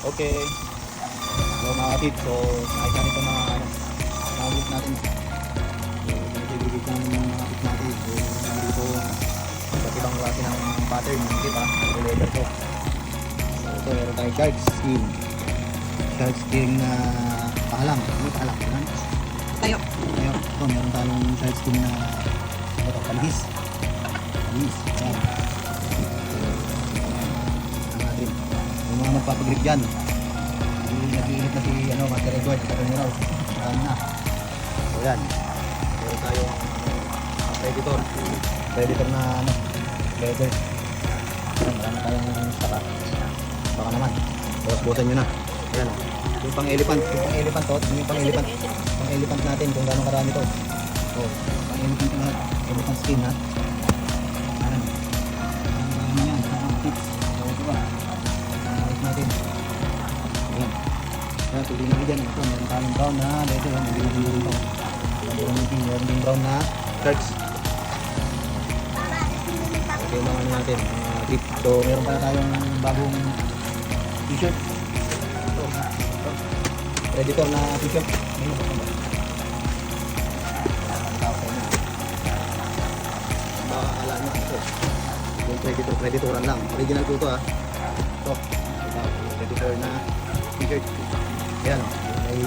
Okay. So mga kapit, so nakita nito mga nabot natin. So pinag-ibigay ko yung mga kapit natin. So dito iba't ibang klase ng pattern. Hindi pa, ito leather to. So ito meron tayong shark skin. Shark skin na pahalang. Ano pahalang? Tayo. Tayo. Ito meron tayong shark skin na ito, palihis. Palihis. Ayan. Natin. Yung mga magpapagrip dyan. Nag-iinit na si Master Edward sa kanya raw. Marami na. So yan. Meron tayong predator. Predator na leather. Ayan, marami tayong staka. Baka naman. Bukas-bukasan nyo na. Ayan o. Yung pang-elephant. Yung pang-elephant to. Yung pang-elephant. Pang-elephant natin kung gano'ng karami to. So, pang-elephant to lahat. Elephant skin ha. Ayan. Ang yan. Ang tips. So, diba? Ayos natin. Ayan. Kaya tuloy na dyan. Ito, meron tayong brown na leather. Meron din brown na shirts. Okay, mga ano natin. Mga grip. So, meron pala tayong bagong t-shirt. Ito. Predator na t-shirt. Ayun. Baka akala nyo ito. Yung predatoran lang. Original po ito ha. Ito. Predator na t-shirt. Ayan o. Ay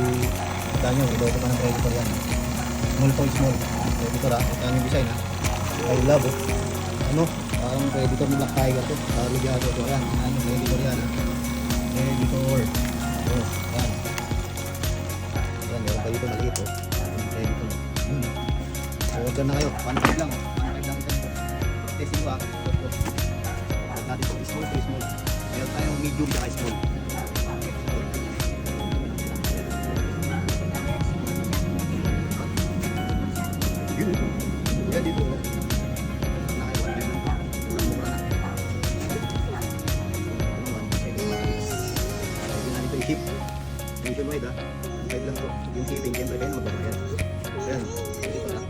dahil nyo, iba ito pa ng predator yan. Small to small. Predator ha. Ito yung design ha. I love it. Ano? Parang predator ni Black Tiger to. Ligado ito. Ayan. Ayan yung predator yan ha. Predator. Oh, ayan. Ayan, meron pa dito maliit o. Predator. So, order na kayo. 1.5 lang. 1.5 lang ito. Testing ko ha. Natin ito. Small to small. Meron tayong medium saka small. Yan dito. Mura-mura na. Pwede na dito i-ship. Nationwide ha. 5 lang to. Yung shipping, siyempre kayo magbabayad. Ayan. Dito lang.